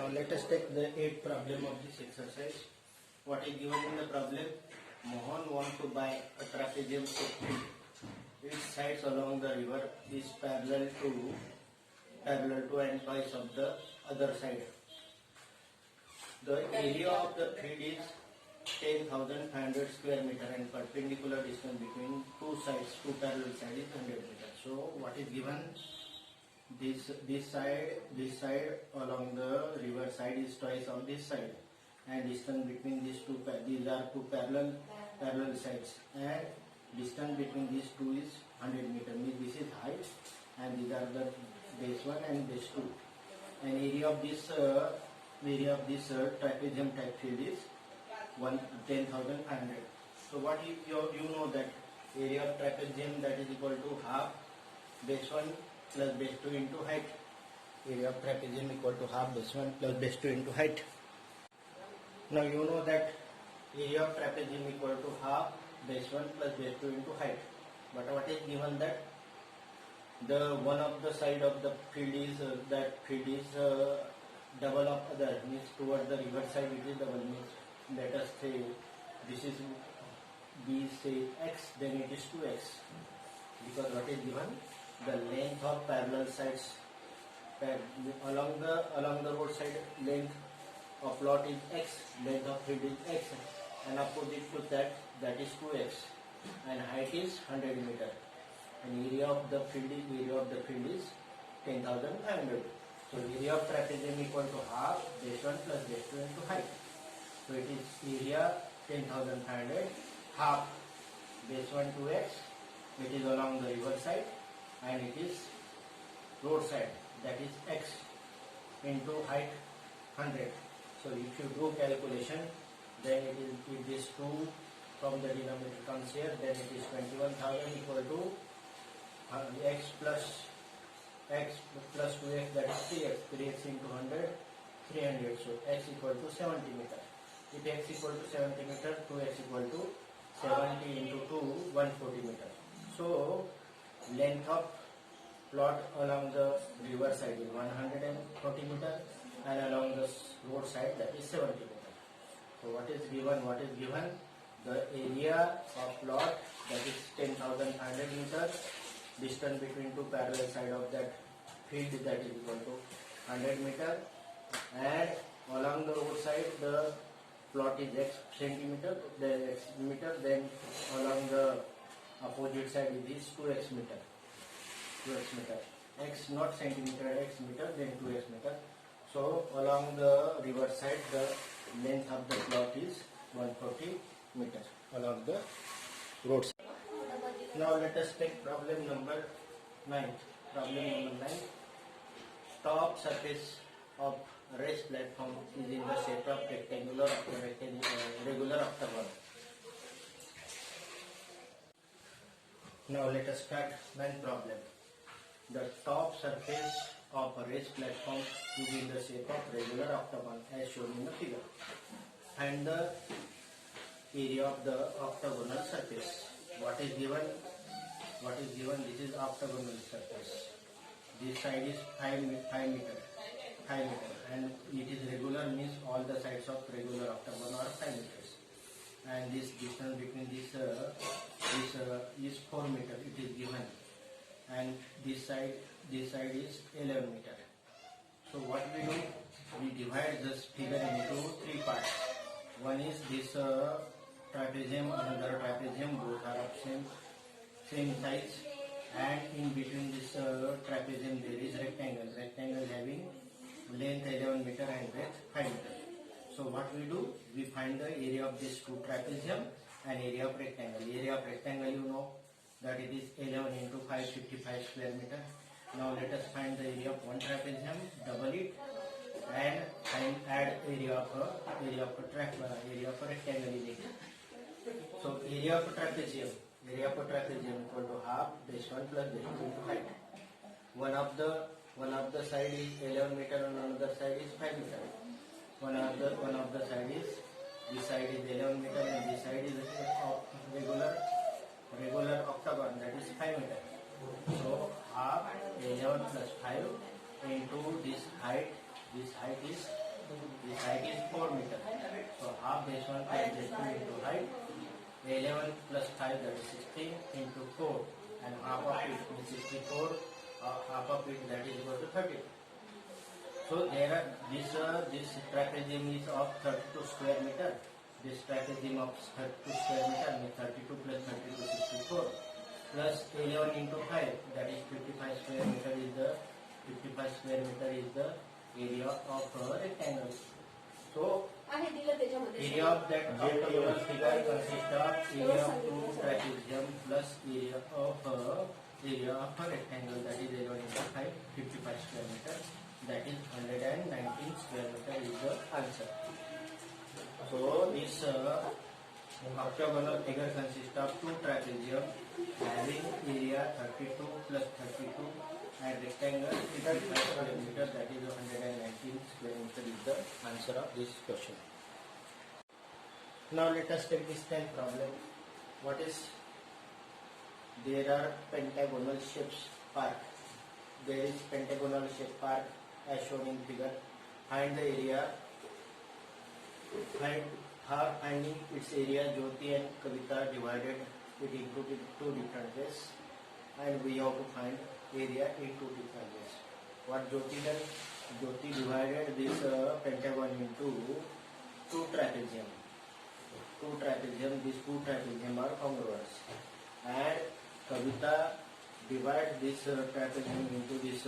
Now let us take the 8th problem of this exercise. What is given in the problem? Mohan wants to buy a trapezium set. Its sides along the river is parallel to and twice of the other side. The area of the field is 10,500 square meter and perpendicular distance between two parallel sides is 100 meters. So what is given? This side along the river side is twice of this side, and distance between these are two parallel sides, and distance between these two is 100 meter. Means this is height, and these are the base 1 and base 2. And area of this trapezium type field is 10,500. So what you know that area of trapezium, that is equal to half base 1 plus base 2 into height. Area of trapezium equal to half base 1 plus base 2 into height. Now you know that area of trapezium equal to half base 1 plus base 2 into height. But what is given that the one of the side of the field is double of other, means towards the river side it is double, means let us say this is b say x, then it is 2x, because what is given, the length of parallel sides along the road side, length of lot is x, length of field is x, and opposite to that is 2x, and height is 100 meter, and area of the field is 10,500. So area of trapezium equal to half base 1 plus base 2 into height. So it is area 10,500, half base 1 2x, it is along the river side, and it is road side, that is x, into height 100. So if you do calculation, then it is 2 from the denominator comes here, then it is 21,000 equal to x plus 2x, that is 3x, 3x into 100, 300. So x equal to 70 meter. If x equal to 70 meter, 2x equal to 70 into 2, 140 meter. So length of plot along the river side is 140 meter, and along the road side, that is 70 meter. So what is given? The area of plot, that is 10,500 meter, distance between two parallel side of that field, that is equal to 100 meter, and along the road side the plot is x centimeter, then along the opposite side it is 2x meter, x not centimeter, x meter, then 2x meter. So along the river side the length of the plot is 140 meter along the road side. Now let us take problem number 9. Top surface of raised platform is in the shape of regular octagon. Now let us start 9th problem. The top surface of a raised platform is in the shape of regular octagon as shown in the figure. Find the area of the octagonal surface. What is given? This is octagonal surface. This side is 5 meter, and it is regular, means all the sides of regular octagon are 5 meters. And this distance between this is 4 meter. It is given, and this side is 11 meter. So what we do? We divide this figure into 3 parts. One is this trapezium, another trapezium, both are of same size, and in between this trapezium there is rectangle having length 11 meter and breadth 5 meter. So what we do? We find the area of this two trapezium and area of rectangle. Area of rectangle, you know that it is 11 into 5, 55 square meter. Now let us find the area of one trapezium, double it, and add area of a rectangle in it. So area of a trapezium equal to half base 1 plus base 2 into height. One of the side is 11 meter and another side is 5 meter. One of the side is, this side is 11 meter and this side is regular octagon, that is 5 meter. So half 11 plus 5 into this height is This height is 4 meter. So half base 1 plus base 2 into height. 11 plus 5, that is 16 into 4, and half of it is 64. Half of it, that is equal to 30. So there are this trapezium is of 32 square meter. This trapezium of 32 square meter means 32 plus 32 64 plus 11 into 5, that is 55 square meter is the 55 square meter is the area of a rectangle. So area of that octagonal figure consists of area of two trapezium plus area of a rectangle, that is 11 into 5, 55 square meter. That is 119 square meter is the answer. So this octagonal figure consists of two trapezium having area 32 plus 32 and rectangle 55 square meter, that is 119 square meter is the answer of this question. Now let us take this 10th problem. What is? There are pentagonal shapes park. There is pentagonal shape park as shown in figure. Find the area. Finding its area, Jyoti and Kavita divided it into two different ways, and we have to find area in two different ways. What Jyoti done? Jyoti divided this pentagon into two trapezium. These two trapezium are congruous, and Kavita divide this trapezium into this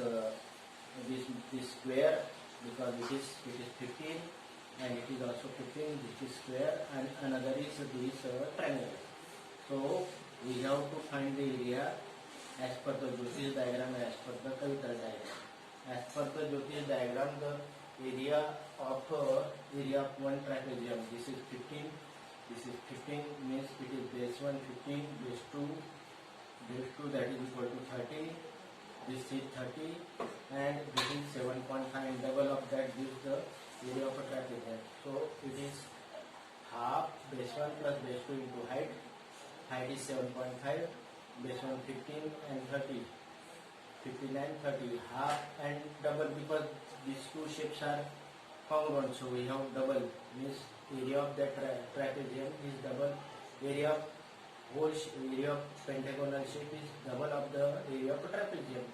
square, because it is 15 and it is also 15. This is square and another is this triangle. So we have to find the area as per the Jyoti's diagram, as per the Kavita's diagram. As per the Jyoti's diagram, the area of one trapezium, this is 15. This is 15 means it is base 1 15, base 2 that is equal to 30. This is 30 and this is 7.5, and double of that gives the area of a trapezium. So it is half base 1 plus base 2 into height. Height is 7.5, base 1 15 and 30. 15 and 30, half and double, because these two shapes are congruent, so we have double, means area of that trapezium is double. Area of area of pentagonal shape is double of the area of trapezium.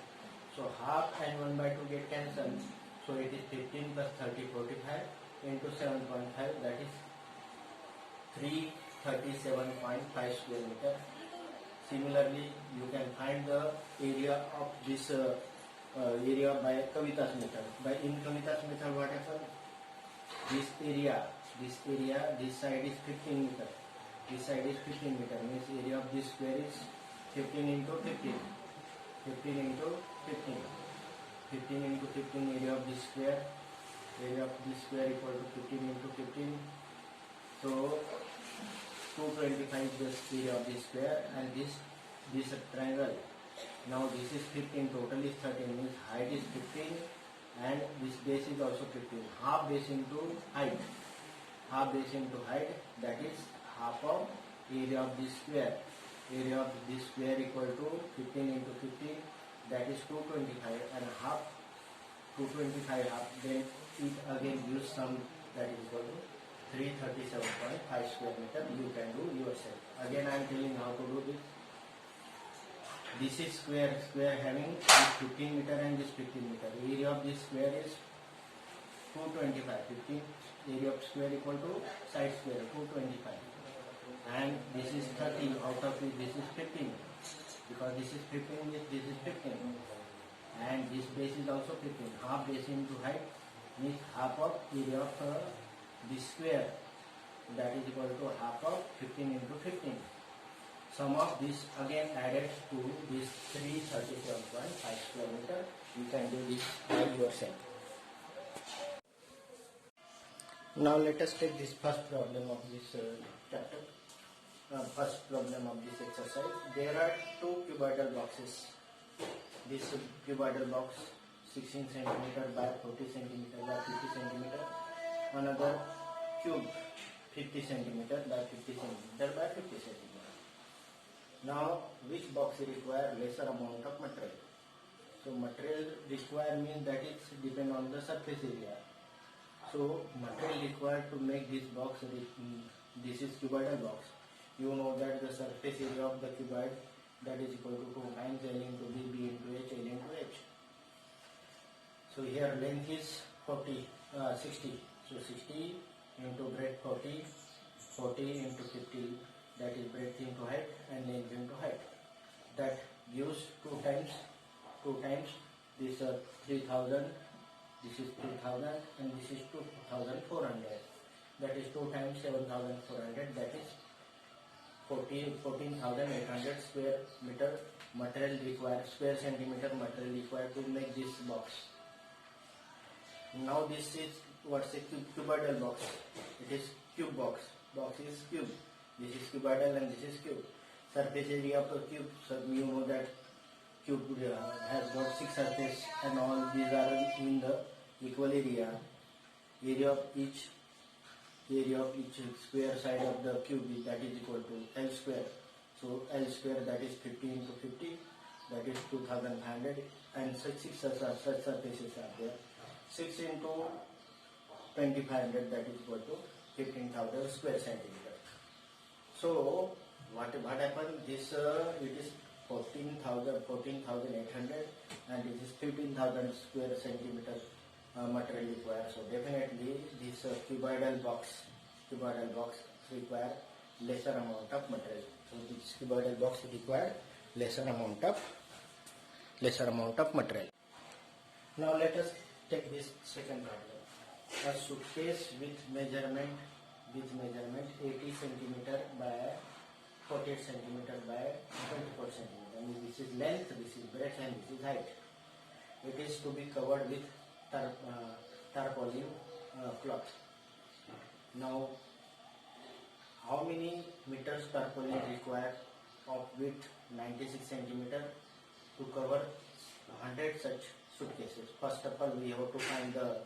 So half and 1 by 2 get cancelled. So it is 15 plus 30, 45 into 7.5, that is 337.5 square meter. Similarly, you can find the area of this area by Kavita's method. By in Kavita's method, what happens? This side is 15 meter. This side is 15 meter, means area of this square is 15 into 15. 15 into 15. 15 into 15 area of this square. Area of this square equal to 15 into 15. So 225 is the area of this square, and this triangle. Now this is 15, total is 13, means height is 15 and this base is also 15. Half base into height. Half base into height, that is half of area of this square. Area of this square equal to 15 into 15, that is 225, and half 225 half, then it again gives some, that is equal to 337.5 square meter. You can do yourself. Again I am telling how to do this. This is square having this 15 meter and this 15 meter. Area of this square is 225. 15 area of square equal to side square 225. And this is 30. Out of it, this is 15. Because this is 15, this is 15. And this base is also 15. Half base into height means half of area of this square, that is equal to half of 15 into 15. Sum of this again added to this 337.5 square meter. You can do this by yourself. Now let us take this first problem of this chapter. First problem of this exercise. There are two cuboidal boxes. This cuboidal box 16 cm by 40 cm by 50 cm. Another cube 50 cm by 50 cm by 50 cm. Now, which box require lesser amount of material? So, material required means that it depend on the surface area. So material required to make this box, this is cuboidal box. You know that the surface area of the cuboid that is equal to 2 times L into B, B into H, L into H. So here length is 60. So 60 into breadth 40, 40 into 50, that is breadth into height and length into height. That gives 2 times this 3000, this is 3000 and this is 2400. That is 2 times 7400, that is 14,800 square meter material required, square centimeter material required to make this box. Now this is what's a cuboidal box. It is cube box. Box is cube. This is cuboidal and this is cube. Surface area of the cube. So you know that cube has got 6 surfaces and all these are in the equal area. Area of each square side of the cube is that is equal to L square. So L square, that is 50 into 50, that is 2500, and such surfaces are there. 6 into 2500, that is equal to 15,000 square centimeter. So what happened? This it is 14,800 and it is 15,000 square centimeter material required. So definitely this cuboidal box require lesser amount of material. So this cuboidal box required lesser amount of material. Now let us take this second problem. A suitcase with measurement 80 centimeter by 48 centimeter by 24 centimeter. I mean, this is length, this is breadth, and this is height. It is to be covered with tarpaulin cloth. Now, how many meters tarpaulin required of width 96 centimeter to cover 100 such suitcases? First of all, we have to find the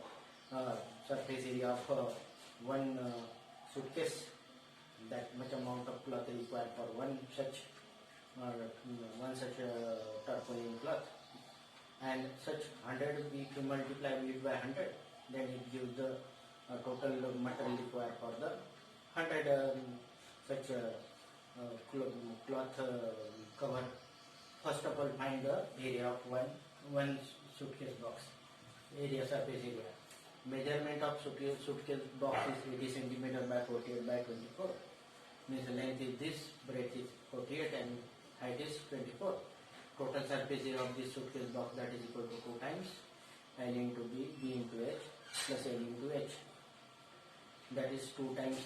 surface area of one suitcase. That much amount of cloth required for one such tarpaulin cloth, and such 100 we can multiply it by 100, then it gives the total material required for the 100 such cloth cover. First of all, find the area of one suitcase box, surface area. Measurement of suitcase box is 80 centimeter by 48 by 24. Means length is this, breadth is 48 and height is 24. Total surface area of this suitcase box, that is equal to 2 times L into B, B into H plus L into H. That is 2 times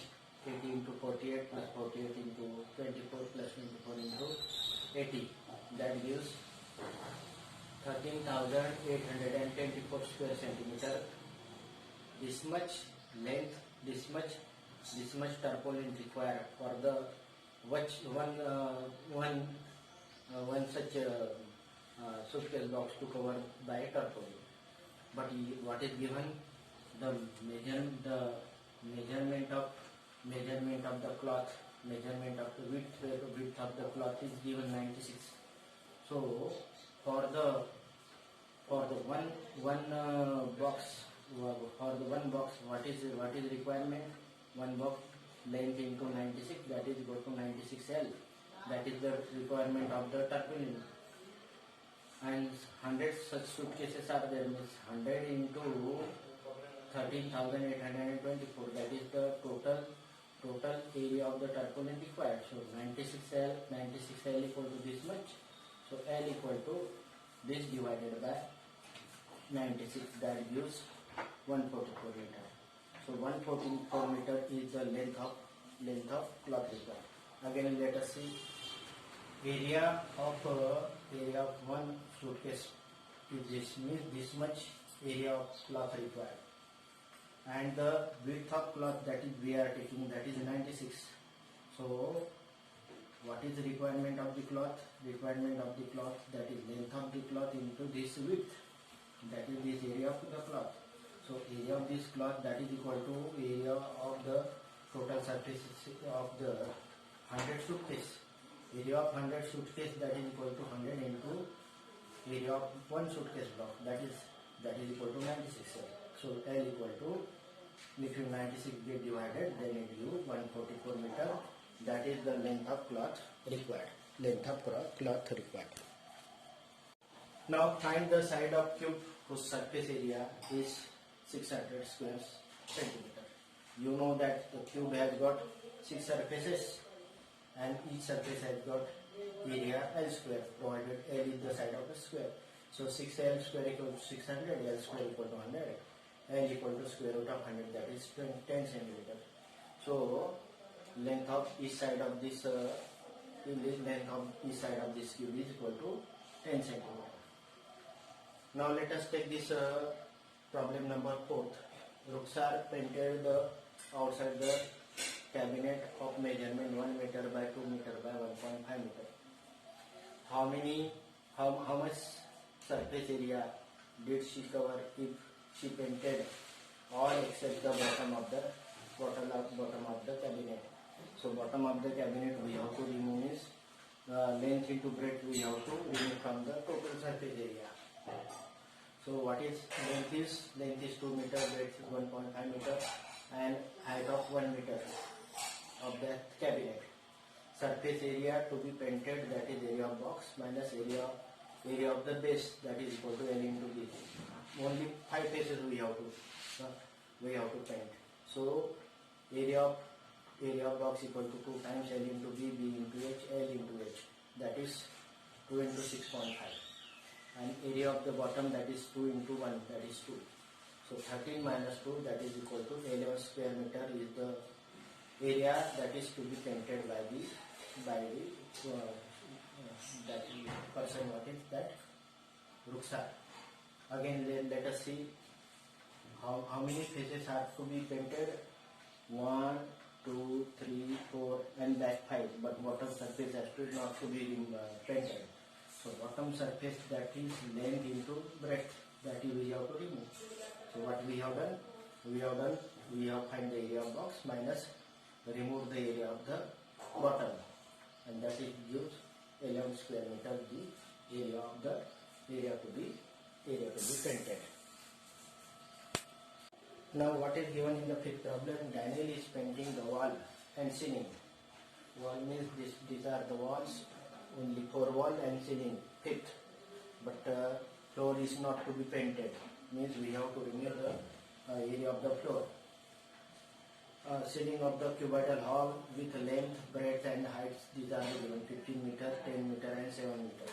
80 into 48 plus 48 into 24 plus 24 into 80. That gives 13,824 square centimeter. This much length, this much tarpaulin required for the one such suitcase box to cover by tarpaulin. But what is given? The measurement of the cloth, measurement of the width of the cloth is given 96. So for the one box, what is requirement? One box length into 96, that is equal to 96L. That is the requirement of the tarpaulin. And 100 such suitcases are there, means 100 into 13,824. That is the total area of the tarpaulin required. So 96L equal to this much. So L equal to this divided by 96. That gives 144 meter. So 144 meter is the length of cloth required. Again, let us see area of one suitcase is this, means this much area of cloth required, and the width of cloth that is we are taking, that is 96. So what is the requirement of the cloth? Requirement of the cloth, that is length of the cloth into this width, that is this area of the cloth. So area of this cloth, that is equal to area of the total surface of the 100 suitcase. Area of 100 suitcase, that is equal to 100 into area of one suitcase block, that is equal to 96. So L equal to between 96 get divided, then it gives 144 meter. That is the length of cloth required. Length of cloth required. Now find the side of cube whose surface area is 600 square centimeter. You know that the cube has got 6 surfaces and each surface has got area L square, provided L is the side of a square. So 6L square equal to 600, L square equal to 100, L equal to square root of 100, that is 10 centimeter. So length of each side of this cube is equal to 10 centimeter. Now let us take this problem number 4. Rukhsar painted the outside the cabinet of measurement 1 meter by 2 meter by 1.5 meter. How much surface area did she cover if she painted all except the bottom of the cabinet? So bottom of the cabinet we have to remove is length into breadth we have to remove from the total surface area. So what is length is 2 meter, breadth is 1.5 meter and height of 1 meter of the cabinet. Surface area to be painted, that is area of box minus area of the base, that is equal to L into B. Only 5 faces we have to paint. So area of box equal to 2 times L into B, B into H, L into H, that is 2 into 6.5. And area of the bottom, that is 2 into 1, that is 2. So 13 minus 2, that is equal to 11 square meter is the area that is to be painted by the that person. What is that? Rukhsar. Again let us see how many faces are to be painted. 1, 2, 3, 4 and back 5, but bottom surface has to not to be painted. So bottom surface, that is length into breadth, that is we have to remove. So what we have done? We have find the area of box minus remove the area of the bottom, and that is gives 11 square meter the area to be painted. Now what is given in the fifth problem? Daniel is painting the wall and ceiling. Wall means these are the walls, only 4 wall and ceiling fifth, but floor is not to be painted, means we have to remove the area of the floor. Ceiling of the cuboidal hall with length, breadth and heights, these are given 15 meter, 10 meter and 7 meter.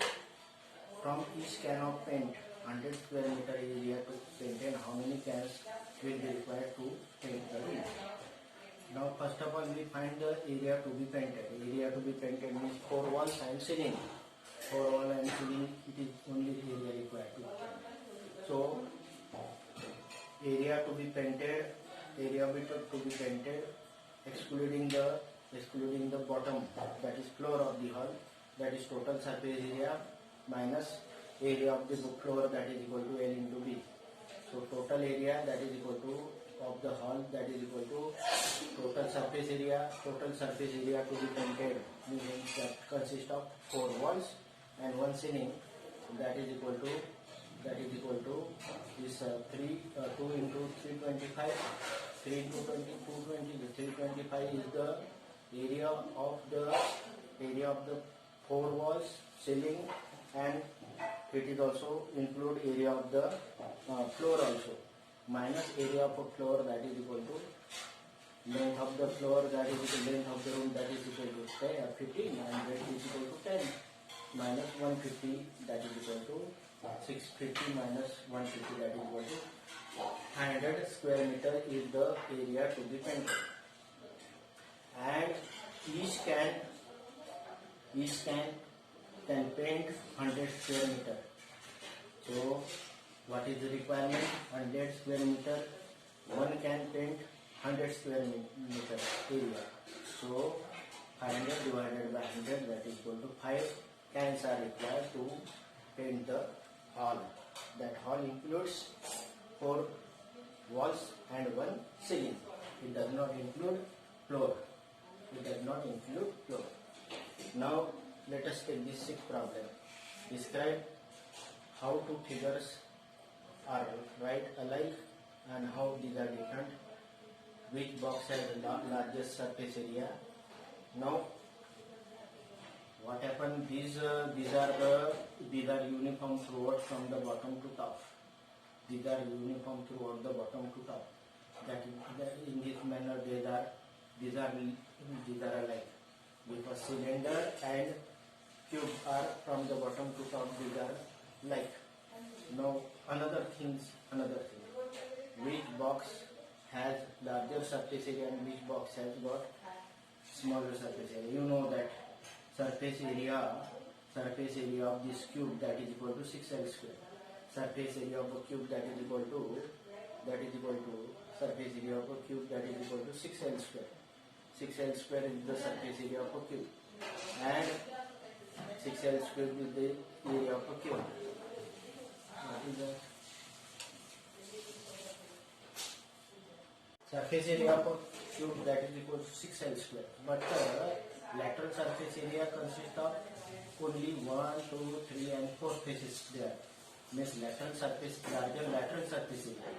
From each can of paint, 100 square meter area to paint, and how many cans will be required to paint the room. Now first of all we find the area to be painted. Area to be painted means 4 walls and ceiling. 4 wall and ceiling, it is only area required to paint. So area to be painted, excluding the bottom, that is floor of the hall, that is total surface area minus area of the floor, that is equal to L into B. So total area, that is equal to of the hall, that is equal to total surface area. Total surface area to be painted means that consists of 4 walls and 1 ceiling, that is equal to this 2 into 325. 3 into 20, 220. 325 is the area of the 4 walls, ceiling, and it is also include area of the floor also, minus area of a floor, that is equal to length of the floor, that is equal to length of the room, that is equal to 15, and breadth is equal to 10, minus 150, that is equal to 650 minus 150, that is equal to 500 square meter is the area to be painted. And each can paint 100 square meter. So what is the requirement? 100 square meter. One can paint 100 square meter area. So 500 divided by 100, that is equal to 5 cans are required to paint the hall. That hall includes 4 walls and 1 ceiling. It does not include floor. Now let us take this 6th problem. Describe how 2 figures are right alike and how these are different which box has the largest surface area. Now what happened? These are uniform throughout from the bottom to top. These are uniform throughout the bottom to top. That in this manner these are alike. Because cylinder and cube are from the bottom to top. These are like. Now another thing. Which box has larger surface area and which box has got smaller surface area? You know that surface area of this cube, that is equal to 6L square. Surface area of a cube that is equal to surface area of a cube that is equal to 6L square. 6L square is the surface area of a cube, and 6L square is the area of a cube. What is that? Surface area of a cube that is equal to 6L square. But lateral surface area consists of only 1, 2, 3 and 4 faces there. Means larger lateral surface area.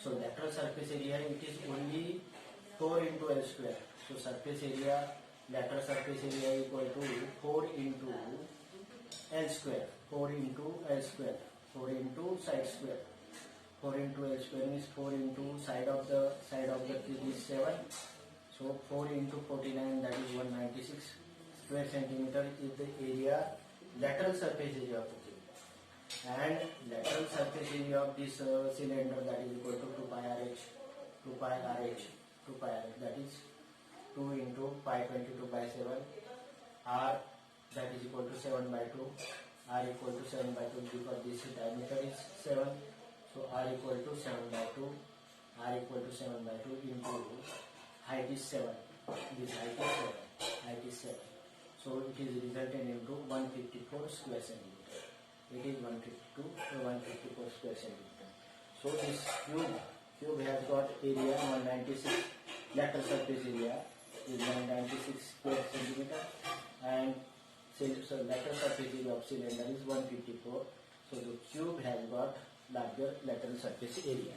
So lateral surface area, it is only 4 into L square. So surface area, lateral surface area equal to 4 into L square. 4 into L square. 4 into side square. 4 into L square means 4 into side of the cube is 7. So 4 into 49, that is 196 square centimeter is the area, lateral surface area of the cube. And lateral surface area of this cylinder, that is equal to 2 pi RH, that is 2 into pi 22 by 7. R, that is equal to 7 by 2. R equal to 7 by 2 because this diameter is 7. So R equal to 7 by 2. R equal to 7 by 2 into height is 7. This height is 7. So it is resulted into 154 square centimeter. It is 154 square centimeter. So this cube has got area 196, lateral surface area is 196 square centimeter, and so lateral surface area of cylinder is 154. So the cube has got larger lateral surface area.